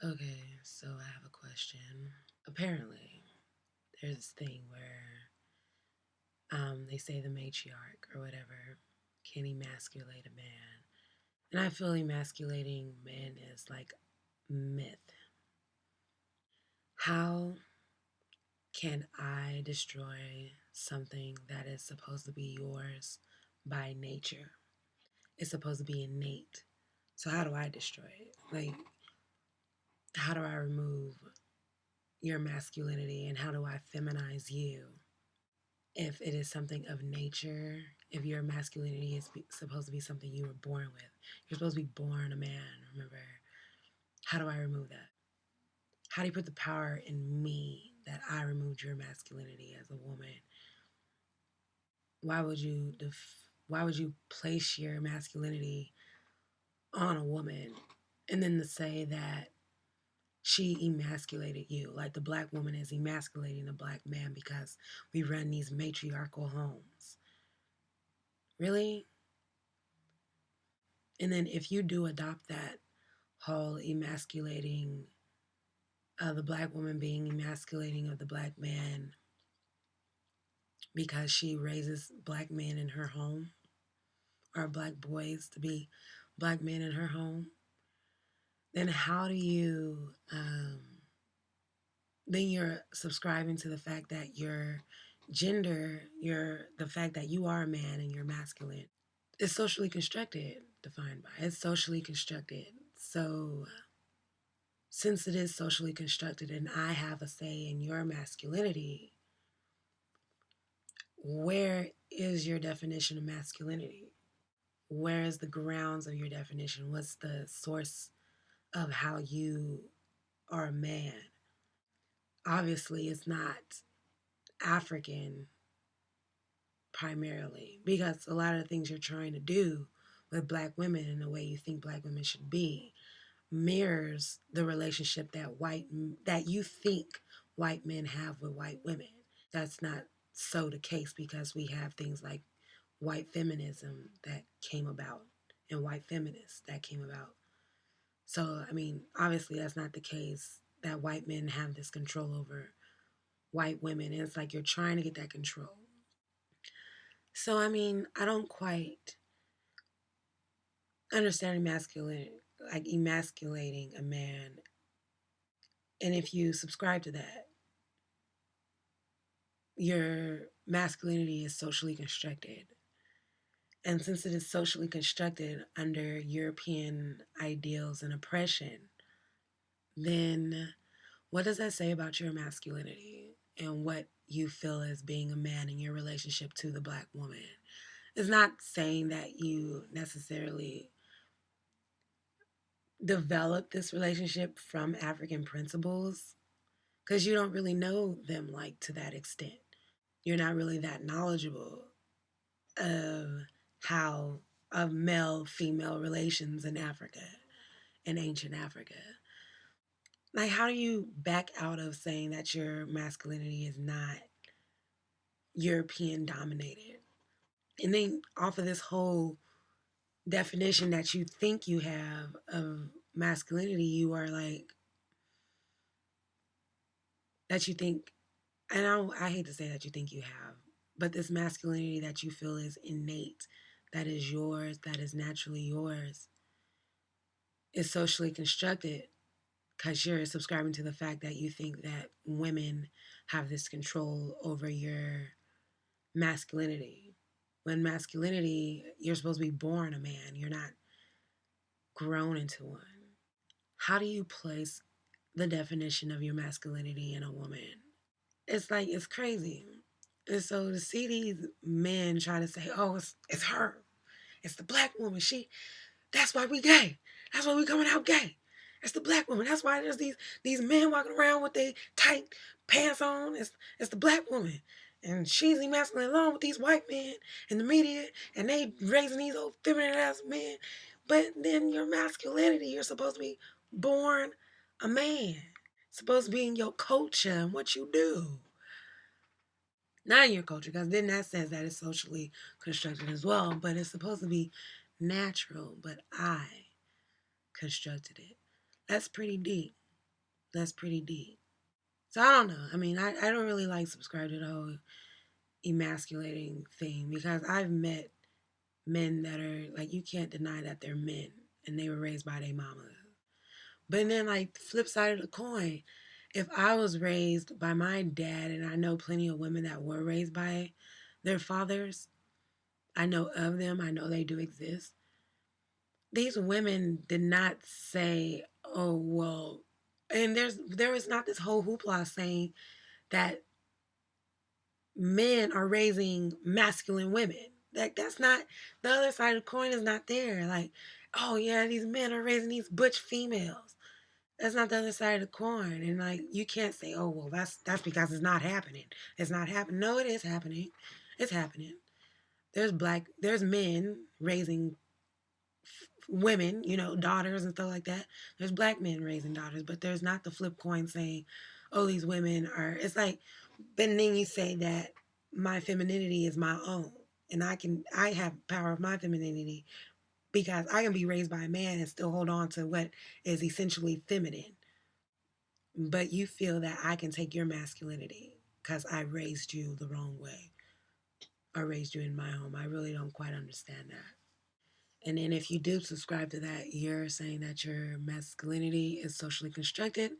Okay, so I have a question. Apparently, there's this thing where they say the matriarch or whatever can emasculate a man. And I feel emasculating men is like myth. How can I destroy something that is supposed to be yours by nature? It's supposed to be innate. So how do I destroy it? Like, how do I remove your masculinity and how do I feminize you? If it is something of nature, if your masculinity is supposed to be something you were born with, you're supposed to be born a man, remember? How do I remove that? How do you put the power in me that I removed your masculinity as a woman? Why would you why would you place your masculinity on a woman and then to say that she emasculated you, like the black woman is emasculating the black man because we run these matriarchal homes? Really? And then if you do adopt that whole emasculating of the black woman being emasculating of the black man because she raises black men in her home or black boys to be black men in her home, then how do you then you're subscribing to the fact that your gender, the fact that you are a man and you're masculine is socially constructed, defined by it's socially constructed. So since it is socially constructed and I have a say in your masculinity, where is your definition of masculinity? Where is the grounds of your definition? What's the source of how you are a man? Obviously, it's not African primarily because a lot of the things you're trying to do with black women and the way you think black women should be mirrors the relationship that you think white men have with white women. That's not so the case because we have things like white feminism that came about and white feminists that came about. So, I mean, obviously that's not the case that white men have this control over white women. And it's like you're trying to get that control. So, I mean, I don't quite understand emasculating a man. And if you subscribe to that, your masculinity is socially constructed. And since it is socially constructed under European ideals and oppression, then what does that say about your masculinity and what you feel as being a man in your relationship to the black woman? It's not saying that you necessarily develop this relationship from African principles because you don't really know them like to that extent. You're not really that knowledgeable of how of male female relations in Africa, in ancient Africa. Like, how do you back out of saying that your masculinity is not European dominated? And then off of this whole definition that you think you have of masculinity, you are like, that you think, and I hate to say that you think you have, but this masculinity that you feel is innate, that is yours, that is naturally yours, is socially constructed because you're subscribing to the fact that you think that women have this control over your masculinity. When masculinity, you're supposed to be born a man, you're not grown into one. How do you place the definition of your masculinity in a woman? It's like, it's crazy. And so to see these men try to say, oh, it's her. It's the black woman. That's why we gay. That's why we coming out gay. It's the black woman. That's why there's these men walking around with their tight pants on. It's the black woman. And she's emasculating along with these white men in the media, and they raising these old feminine ass men. But then your masculinity, you're supposed to be born a man. Supposed to be in your culture and what you do. Not in your culture, because then that says that it's socially constructed as well, but it's supposed to be natural, but I constructed it. That's pretty deep. That's pretty deep. So I don't know. I mean, I don't really like subscribe to the whole emasculating thing because I've met men that are like, you can't deny that they're men and they were raised by their mama. But then, like, flip side of the coin, if I was raised by my dad, and I know plenty of women that were raised by their fathers, I know of them, I know they do exist. These women did not say, "Oh well," and there is not this whole hoopla saying that men are raising masculine women. Like that's not the other side of the coin is not there. Like, oh yeah, these men are raising these butch females. That's not the other side of the coin. And like you can't say, oh well, that's because it's not happening. It's not happening. No, it is happening. It's happening. There's men raising women, daughters and stuff like that. There's black men raising daughters, but there's not the flip coin saying, oh, these women are. It's like, but then you say that my femininity is my own, and I have power of my femininity because I can be raised by a man and still hold on to what is essentially feminine. But you feel that I can take your masculinity because I raised you the wrong way. I raised you in my home. I really don't quite understand that. And then if you do subscribe to that, you're saying that your masculinity is socially constructed.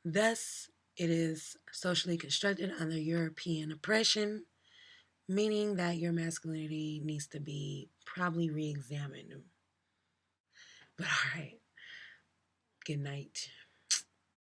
Thus, it is socially constructed under European oppression, meaning that your masculinity needs to be probably re examined. But all right, good night.